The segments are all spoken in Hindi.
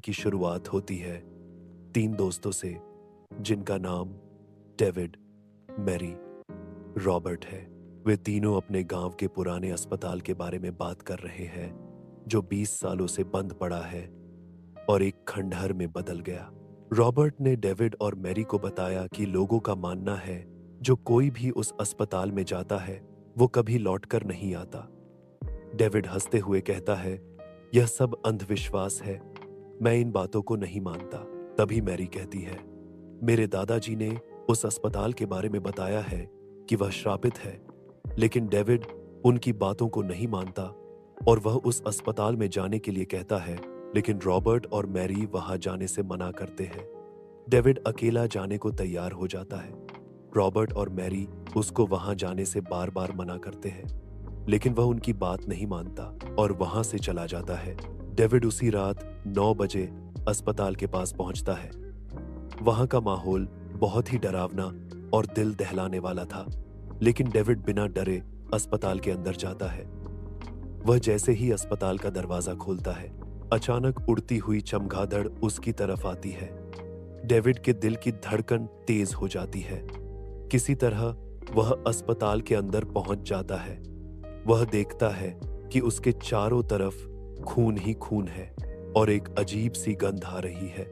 की शुरुआत होती है 3 दोस्तों से जिनका नाम डेविड, मैरी, रॉबर्ट है। वे तीनों अपने गांव के पुराने अस्पताल के बारे में बात कर रहे हैं जो 20 सालों से बंद पड़ा है और एक खंडहर में बदल गया। रॉबर्ट ने डेविड और मैरी को बताया कि लोगों का मानना है जो कोई भी उस अस्पताल में जाता है वो कभी लौटकर नहीं आता। डेविड हंसते हुए कहता है, यह सब अंधविश्वास है, मैं इन बातों को नहीं मानता। तभी मैरी कहती है, मेरे दादाजी ने उस अस्पताल के बारे में बताया है कि वह श्रापित है, लेकिन डेविड उनकी बातों को नहीं मानता और वह उस अस्पताल में जाने के लिए कहता है, लेकिन रॉबर्ट और मैरी वहां जाने से मना करते हैं। डेविड अकेला जाने को तैयार हो जाता है। रॉबर्ट और मैरी उसको वहां जाने से बार बार मना करते हैं, लेकिन वह उनकी बात नहीं मानता और वहां से चला जाता है। डेविड उसी रात 9 बजे अस्पताल के पास पहुंचता है। वहां का माहौल बहुत ही डरावना और दिल दहलाने वाला था, लेकिन डेविड बिना डरे अस्पताल के अंदर जाता है। वह जैसे ही अस्पताल का दरवाजा खोलता है, अचानक उड़ती हुई चमगादड़ उसकी तरफ आती है। डेविड के दिल की धड़कन तेज हो जाती है। किसी तरह वह अस्पताल के अंदर पहुंच जाता है। वह देखता है कि उसके चारों तरफ खून ही खून है और एक अजीब सी गंध आ रही है,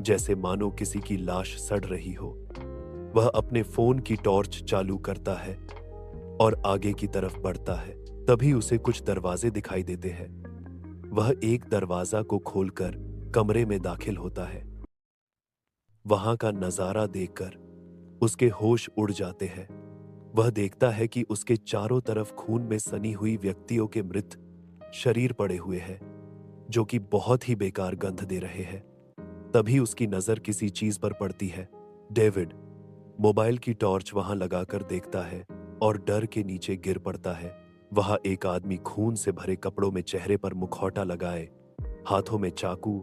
जैसे मानो किसी की लाश सड़ रही हो। वह अपने फोन की टॉर्च चालू करता है और आगे की तरफ बढ़ता है। तभी उसे कुछ दरवाजे दिखाई देते हैं। वह एक दरवाजा को खोलकर कमरे में दाखिल होता है। वहां का नजारा देखकर उसके होश उड़ जाते हैं। वह देखता है कि उसके चारों तरफ खून में सनी हुई व्यक्तियों के मृत शरीर पड़े हुए हैं, जो कि बहुत ही बेकार गंध दे रहे हैं। तभी उसकी नजर किसी चीज पर पड़ती है। डेविड मोबाइल की टॉर्च वहां लगाकर देखता है और डर के नीचे गिर पड़ता है। वहां एक आदमी खून से भरे कपड़ों में चेहरे पर मुखौटा लगाए, हाथों में चाकू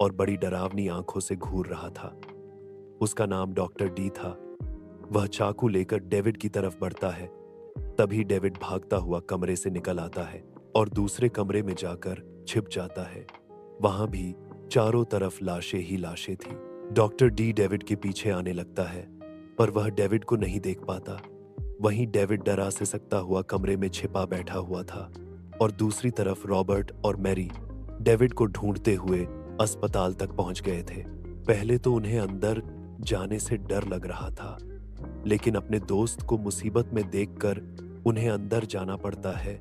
और बड़ी डरावनी आंखों से घूर रहा था। उसका नाम डॉक्टर डी था। वह चाकू लेकर डेविड की तरफ बढ़ता है। तभी डेविड भागता हुआ कमरे से निकल आता है और दूसरे कमरे में जाकर छिप जाता है। वहां भी चारों तरफ लाशें ही लाशें थी। डॉक्टर डी डेविड के पीछे आने लगता है, पर वह डेविड को नहीं देख पाता। वहीं डेविड डरा से सकता हुआ कमरे में छिपा बैठा हुआ था और दूसरी तरफ रॉबर्ट और मैरी डेविड को ढूंढते हुए अस्पताल तक पहुंच गए थे। पहले तो उन्हें अंदर जाने से डर लग रहा था, लेकिन अपने दोस्त को मुसीबत में देखकर उन्हें अंदर जाना पड़ता है।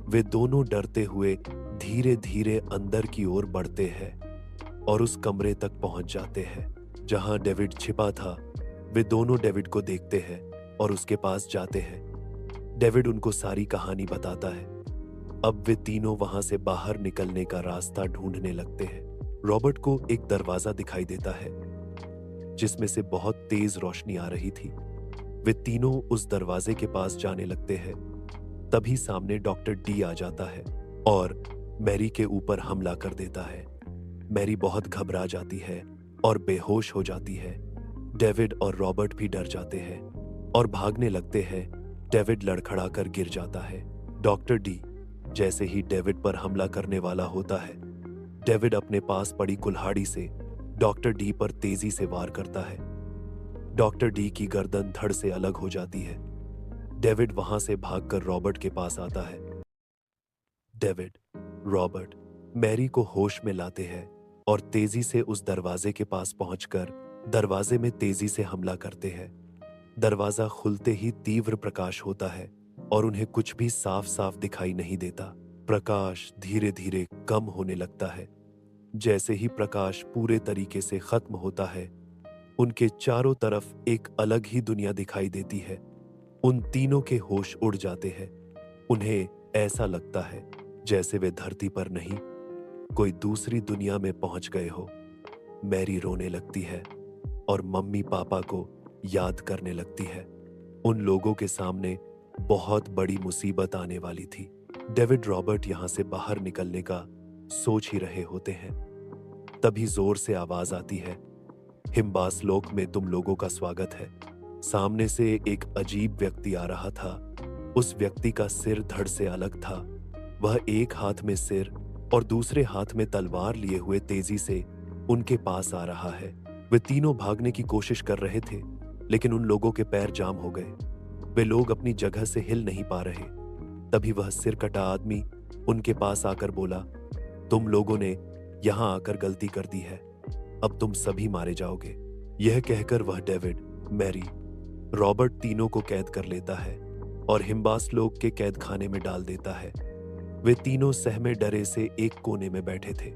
वे दोनों डरते हुए धीरे धीरे अंदर की ओर बढ़ते हैं और उस कमरे तक पहुंच जाते हैं जहां डेविड छिपा था। वे दोनों डेविड को देखते हैं और उसके पास जाते हैं। डेविड उनको सारी कहानी बताता है। अब वे तीनों वहां से बाहर निकलने का रास्ता ढूंढने लगते हैं। रॉबर्ट को एक दरवाजा दिखाई देता है जिसमें से बहुत तेज रोशनी आ रही थी। वे तीनों उस दरवाजे के पास जाने लगते हैं। तभी सामने डॉक्टर डी आ जाता है और मैरी के ऊपर हमला कर देता है। मैरी बहुत घबरा जाती है और बेहोश हो जाती है। डेविड और रॉबर्ट भी डर जाते हैं और भागने लगते हैं। डेविड लड़खड़ाकर गिर जाता है। डॉक्टर डी जैसे ही डेविड पर हमला करने वाला होता है, डेविड अपने पास पड़ी कुल्हाड़ी से डॉक्टर डी पर तेजी से वार करता है। डॉक्टर डी की गर्दन धड़ से अलग हो जाती है। डेविड वहां से भागकर रॉबर्ट के पास आता है। डेविड, रॉबर्ट मैरी को होश में लाते हैं और तेजी से उस दरवाजे के पास पहुंचकर दरवाजे में तेजी से हमला करते हैं। दरवाजा खुलते ही तीव्र प्रकाश होता है और उन्हें कुछ भी साफ साफ दिखाई नहीं देता। प्रकाश धीरे धीरे कम होने लगता है। जैसे ही प्रकाश पूरे तरीके से खत्म होता है, उनके चारों तरफ एक अलग ही दुनिया दिखाई देती है। उन तीनों के होश उड़ जाते हैं। उन्हें ऐसा लगता है जैसे वे धरती पर नहीं, कोई दूसरी दुनिया में पहुंच गए हो। मैरी रोने लगती है और मम्मी पापा को याद करने लगती है। उन लोगों के सामने बहुत बड़ी मुसीबत आने वाली थी। डेविड रॉबर्ट यहां से बाहर निकलने का सोच ही रहे होते हैं, तभी जोर से आवाज आती है, हिमबास लोक में तुम लोगों का स्वागत है। सामने से एक अजीब व्यक्ति आ रहा था। उस व्यक्ति का सिर धड़ से अलग था। वह एक हाथ में सिर और दूसरे हाथ में तलवार लिए हुए तेजी से उनके पास आ रहा है। वे तीनों भागने की कोशिश कर रहे थे, लेकिन उन लोगों के पैर जाम हो गए। वे लोग अपनी जगह से हिल नहीं पा रहे। तभी वह सिर कटा आदमी उनके पास आकर बोला, तुम लोगों ने यहां आकर गलती कर दी है, अब तुम सभी मारे जाओगे। यह कहकर वह डेविड, मैरी, रॉबर्ट तीनों को कैद कर लेता है और हिम्बास लोग के कैद खाने में डाल देता है। वे तीनों सहमे डरे से एक कोने में बैठे थे।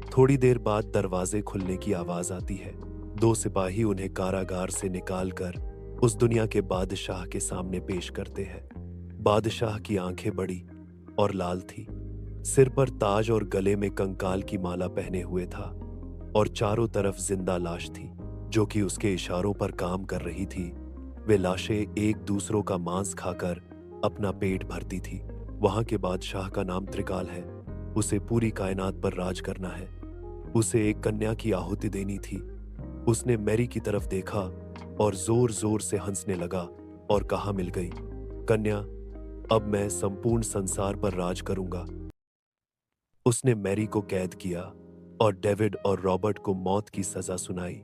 थोड़ी देर बाद दरवाजे खुलने की आवाज आती है। 2 सिपाही उन्हें कारागार से निकालकर उस दुनिया के बादशाह के सामने पेश करते हैं। बादशाह की आंखें बड़ी और लाल थी, सिर पर ताज और गले में कंकाल की माला पहने हुए था और चारों तरफ जिंदा लाश थी जो कि उसके इशारों पर काम कर रही थी। वे लाशें एक दूसरों का मांस खाकर अपना पेट भरती थी। वहां के बादशाह का नाम त्रिकाल है। उसे पूरी कायनात पर राज करना है। उसे एक कन्या की आहुति देनी थी। उसने मैरी की तरफ देखा और जोर जोर से हंसने लगा और कहा, मिल गई कन्या, अब मैं संपूर्ण संसार पर राज करूंगा। उसने मैरी को कैद किया और डेविड और रॉबर्ट को मौत की सजा सुनाई।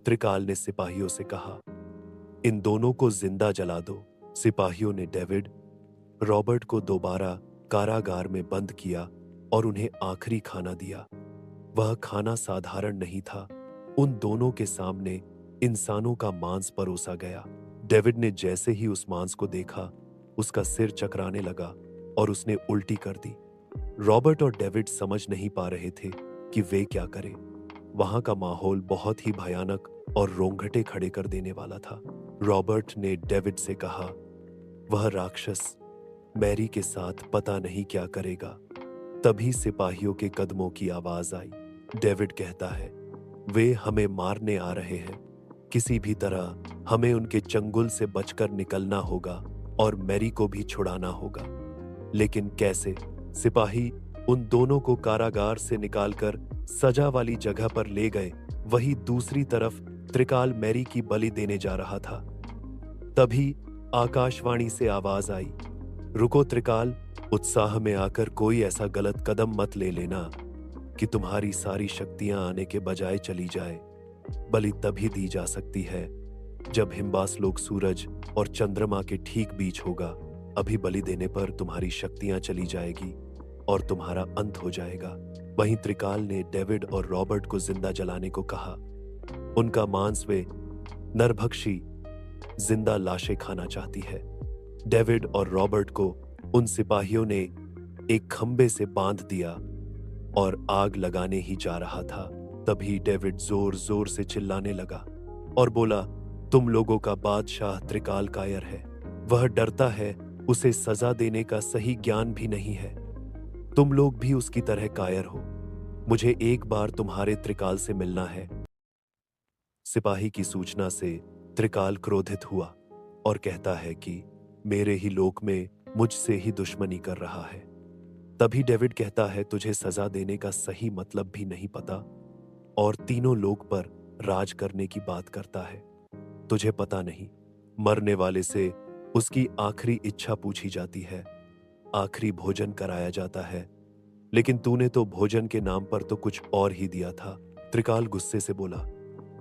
त्रिकाल ने सिपाहियों से कहा, इन दोनों को जिंदा जला दो। सिपाहियों ने डेविड, रॉबर्ट को दोबारा कारागार में बंद किया और उन्हें आखिरी खाना दिया। वह खाना साधारण नहीं था। उन दोनों के सामने इंसानों का मांस परोसा गया। डेविड ने जैसे ही उस मांस को देखा, उसका सिर चकराने लगा और उसने उल्टी कर दी। रॉबर्ट और डेविड समझ नहीं पा रहे थे कि वे क्या करें। वहां का माहौल बहुत ही भयानक और रोंगटे खड़े कर देने वाला था। रॉबर्ट ने डेविड से कहा, वह राक्षस मैरी के साथ पता नहीं क्या करेगा। तभी सिपाहियों के कदमों की आवाज आई। डेविड कहता है, वे हमें मारने आ रहे हैं। किसी भी तरह हमें उनके चंगुल से बचकर निकलना होगा और मैरी को भी छुड़ाना होगा। लेकिन कैसे? सिपाही उन दोनों को कारागार से निकालकर सजा वाली जगह पर ले गए। वहीं दूसरी तरफ त्रिकाल मैरी की बलि देने जा रहा था। तभी आकाशवाणी से आवाज आई, रुको त्रिकाल, उत्साह में आकर कोई ऐसा गलत कदम मत ले लेना कि तुम्हारी सारी शक्तियां आने के बजाय चली जाए। बलि तभी दी जा सकती है जब हिम्बास लोक सूरज और चंद्रमा के ठीक बीच होगा। अभी बलि देने पर तुम्हारी शक्तियां चली जाएगी और तुम्हारा अंत हो जाएगा। वहीं त्रिकाल ने डेविड और रॉबर्ट को जिंदा जलाने को कहा। उनका मांस वे नरभक्षी जिंदा लाशें खाना चाहती है। डेविड और रॉबर्ट को उन सिपाहियों ने एक खंबे से बांध दिया और आग लगाने ही जा रहा था। तभी डेविड जोर जोर से चिल्लाने लगा और बोला, तुम लोगों का बादशाह त्रिकाल कायर है। वह डरता है, उसे सजा देने का सही ज्ञान भी नहीं है। तुम लोग भी उसकी तरह कायर हो। मुझे एक बार तुम्हारे त्रिकाल से मिलना है। सिपाही की सूचना से त्रिकाल क्रोधित हुआ और कहता है कि मेरे ही लोक में मुझसे ही दुश्मनी कर रहा है। तभी डेविड कहता है, तुझे सजा देने का सही मतलब भी नहीं पता और तीनों लोक पर राज करने की बात करता है। तुझे पता नहीं, मरने वाले से उसकी आखिरी इच्छा पूछी जाती है, आखिरी भोजन कराया जाता है, लेकिन तूने तो भोजन के नाम पर तो कुछ और ही दिया था। त्रिकाल गुस्से से बोला,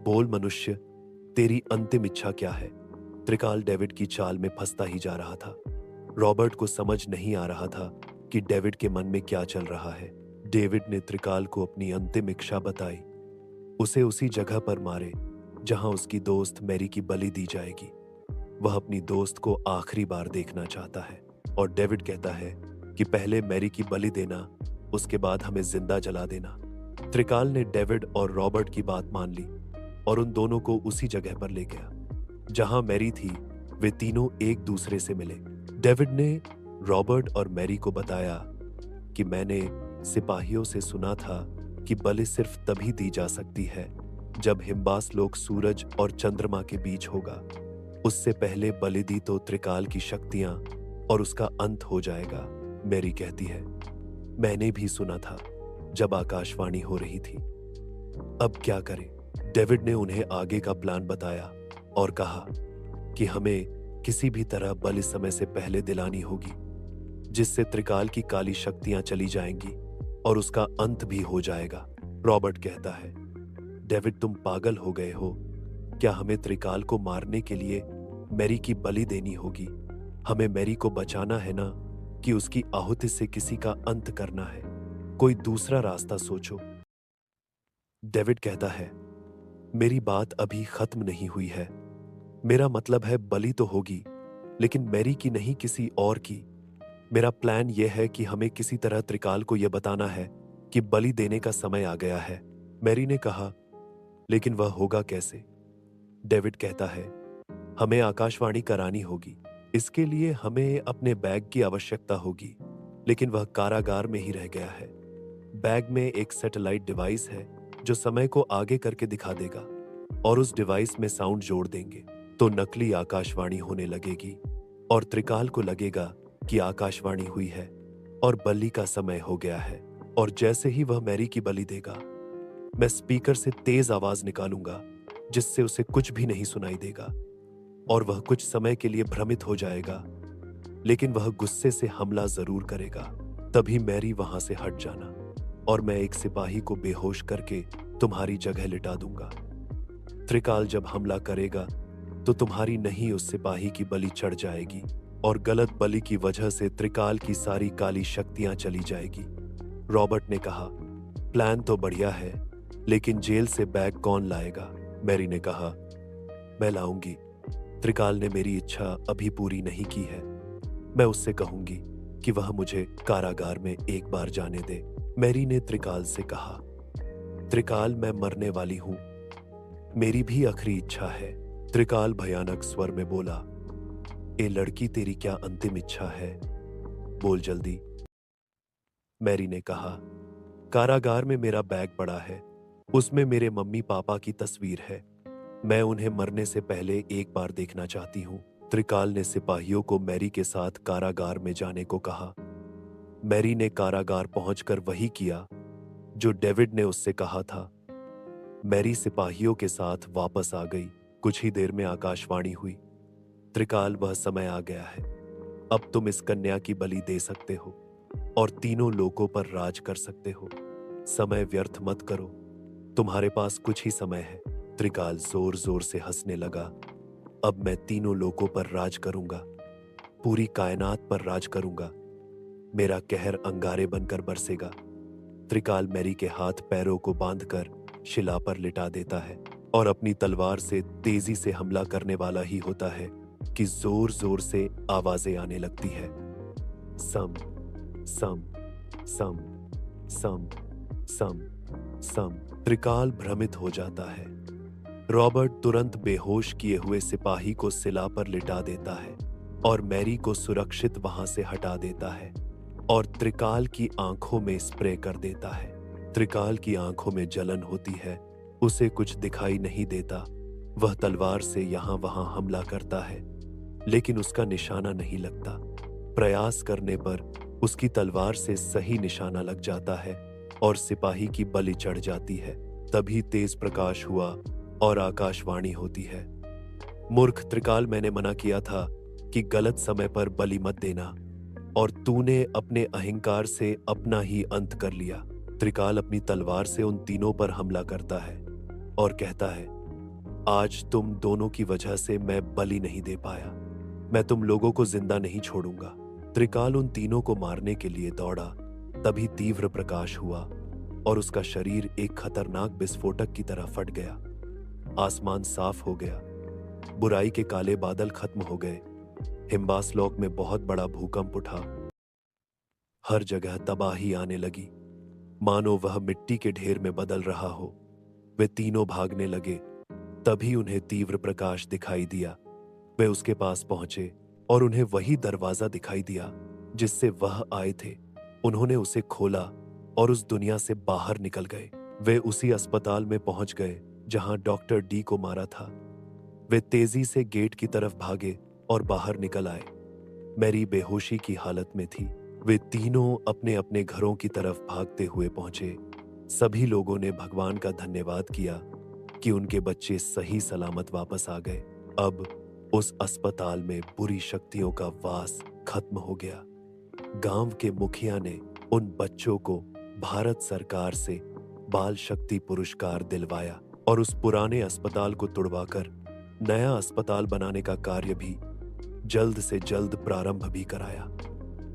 बोल मनुष्य, तेरी अंतिम इच्छा क्या है? त्रिकाल डेविड की चाल में फंसता ही जा रहा था। रॉबर्ट को समझ नहीं आ रहा था कि डेविड के मन में क्या चल रहा है। डेविड ने त्रिकाल को अपनी अंतिम इच्छा बताई, उसे उसी जगह पर मारे जहां उसकी दोस्त मैरी की बलि दी जाएगी। वह अपनी दोस्त को आखिरी बार देखना चाहता है और डेविड कहता है कि पहले मैरी की बलि देना, उसके बाद हमें जिंदा जला देना। त्रिकाल ने डेविड और रॉबर्ट की बात मान ली और उन दोनों को उसी जगह पर ले गया जहां मैरी थी। वे तीनों एक दूसरे से मिले। डेविड ने रॉबर्ट और मैरी को बताया कि मैंने सिपाहियों से सुना था कि बलि सिर्फ तभी दी जा सकती है जब हिम्बास लोक सूरज और चंद्रमा के बीच होगा। उससे पहले बलि दी तो त्रिकाल की शक्तियां और उसका अंत हो जाएगा। मैरी कहती है, मैंने भी सुना था जब आकाशवाणी हो रही थी। अब क्या करें? डेविड ने उन्हें आगे का प्लान बताया और कहा कि हमें किसी भी तरह बलि समय से पहले दिलानी होगी, जिससे त्रिकाल की काली शक्तियां चली जाएंगी और उसका अंत भी हो जाएगा। रॉबर्ट कहता है, डेविड तुम पागल हो गए हो। क्या हमें त्रिकाल को मारने के लिए मैरी की बलि देनी होगी? हमें मैरी को बचाना है ना कि उसकी आहुति से किसी का अंत करना है? कोई दूसरा रास्ता सोचो। डेविड कहता है, मेरी बात अभी खत्म नहीं हुई है। मेरा मतलब है बलि तो होगी, लेकिन मैरी की नहीं, किसी और की। मेरा प्लान यह है कि हमें किसी तरह त्रिकाल को यह बताना है कि बलि देने का समय आ गया है। मैरी ने कहा, लेकिन वह होगा कैसे? डेविड कहता है, हमें आकाशवाणी करानी होगी। इसके लिए हमें अपने बैग की आवश्यकता होगी, लेकिन वह कारागार में ही रह गया है। बैग में एक सैटेलाइट डिवाइस है जो समय को आगे करके दिखा देगा, और उस डिवाइस में साउंड जोड़ देंगे तो नकली आकाशवाणी होने लगेगी और त्रिकाल को लगेगा कि आकाशवाणी हुई है और बलि का समय हो गया है। और जैसे ही वह मैरी की बलि देगा, मैं स्पीकर से तेज आवाज निकालूंगा जिससे उसे कुछ भी नहीं सुनाई देगा, और वह कुछ समय के लिए भ्रमित हो जाएगा, लेकिन वह गुस्से से हमला जरूर करेगा। तभी मैरी वहां से हट जाना, और मैं एक सिपाही को बेहोश करके तुम्हारी जगह लिटा दूंगा। त्रिकाल जब हमला करेगा तो तुम्हारी नहीं, उस सिपाही की बलि चढ़ जाएगी, और गलत बलि की वजह से त्रिकाल की सारी काली शक्तियां चली जाएगी। रॉबर्ट ने कहा, प्लान तो बढ़िया है, लेकिन जेल से बैग कौन लाएगा? मैरी ने कहा, मैं लाऊंगी। त्रिकाल ने मेरी इच्छा अभी पूरी नहीं की है। मैं उससे कहूंगी कि वह मुझे कारागार में एक बार जाने दे। मैरी ने त्रिकाल से कहा, त्रिकाल, मैं मरने वाली हूं, मेरी भी आखिरी इच्छा है। त्रिकाल भयानक स्वर में बोला, ए लड़की, तेरी क्या अंतिम इच्छा है? बोल जल्दी। मैरी ने कहा, कारागार में मेरा बैग पड़ा है, उसमें मेरे मम्मी पापा की तस्वीर है। मैं उन्हें मरने से पहले एक बार देखना चाहती हूं। त्रिकाल ने सिपाहियों को मैरी के साथ कारागार में जाने को कहा। मैरी ने कारागार पहुंचकर वही किया जो डेविड ने उससे कहा था। मैरी सिपाहियों के साथ वापस आ गई। कुछ ही देर में आकाशवाणी हुई, त्रिकाल, वह समय आ गया है। अब तुम इस कन्या की बलि दे सकते हो और तीनों लोकों पर राज कर सकते हो। समय व्यर्थ मत करो, तुम्हारे पास कुछ ही समय है। त्रिकाल जोर जोर से हंसने लगा। अब मैं तीनों लोकों पर राज करूंगा, पूरी कायनात पर राज करूंगा। मेरा कहर अंगारे बनकर बरसेगा। त्रिकाल मैरी के हाथ पैरों को बांधकर शिला पर लिटा देता है और अपनी तलवार से तेजी से हमला करने वाला ही होता है कि जोर जोर से आवाजें आने लगती है। सम सम सम सम सम सम। त्रिकाल भ्रमित हो जाता है। रॉबर्ट तुरंत बेहोश किए हुए सिपाही को सिला पर लिटा देता है और मैरी को सुरक्षित वहां से हटा देता है और त्रिकाल की आंखों में स्प्रे कर देता है। त्रिकाल की आंखों में जलन होती है, उसे कुछ दिखाई नहीं देता। वह तलवार से यहां वहां हमला करता है, लेकिन उसका निशाना नहीं लगता। प्रयास करने पर उसकी तलवार से सही निशाना लग जाता है और सिपाही की बलि चढ़ जाती है। तभी तेज प्रकाश हुआ और आकाशवाणी होती है, मूर्ख त्रिकाल, मैंने मना किया था कि गलत समय पर बलि मत देना, और तूने अपने अहंकार से अपना ही अंत कर लिया। त्रिकाल अपनी तलवार से उन तीनों पर हमला करता है और कहता है, आज तुम दोनों की वजह से मैं बलि नहीं दे पाया। मैं तुम लोगों को जिंदा नहीं छोड़ूंगा। त्रिकाल उन तीनों को मारने के लिए दौड़ा। तभी तीव्र प्रकाश हुआ और उसका शरीर एक खतरनाक विस्फोटक की तरह फट गया। आसमान साफ हो गया, बुराई के काले बादल खत्म हो गए। हिम्बासलोक में बहुत बड़ा भूकंप उठा। हर जगह तबाही आने लगी, मानो वह मिट्टी के ढेर में बदल रहा हो। वे तीनों भागने लगे। तभी उन्हें तीव्र प्रकाश दिखाई दिया। वे उसके पास पहुंचे और उन्हें वही दरवाजा दिखाई दिया जिससे वह आए थे। उन्होंने उसे खोला और उस दुनिया से बाहर निकल गए। वे उसी अस्पताल में पहुंच गए जहां डॉक्टर डी को मारा था। वे तेजी से गेट की तरफ भागे और बाहर निकल आए। मैरी बेहोशी की हालत में थी। वे तीनों अपने अपने घरों की तरफ भागते हुए पहुंचे। सभी लोगों ने भगवान का धन्यवाद किया कि उनके बच्चे सही सलामत वापस आ गए। अब उस अस्पताल में बुरी शक्तियों का वास खत्म हो गया। गांव के मुखिया ने उन बच्चों को भारत सरकार से बाल शक्ति पुरस्कार दिलवाया और उस पुराने अस्पताल को तुड़वाकर नया अस्पताल बनाने का कार्य भी जल्द से जल्द प्रारंभ भी कराया।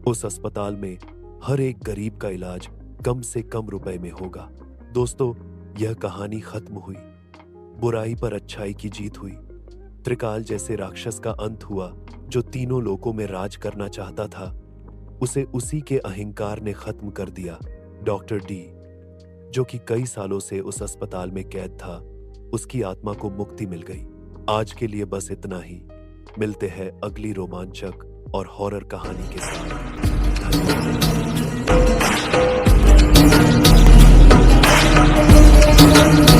उस अस्पताल में हर एक गरीब का इलाज कम से कम रुपए में होगा। दोस्तों, यह कहानी खत्म हुई, बुराई पर अच्छाई की जीत हुई। त्रिकाल जैसे राक्षस का अंत हुआ जो तीनों लोकों में राज करना चाहता था। उसे उसी के अहंकार ने खत्म कर दिया। डॉक्टर डी, जो कि कई सालों से उस अस्पताल में कैद था, उसकी आत्मा को मुक्ति मिल गई। आज के लिए बस इतना ही। मिलते हैं अगली रोमांचक और हॉरर कहानी के साथ। धन्यवाद।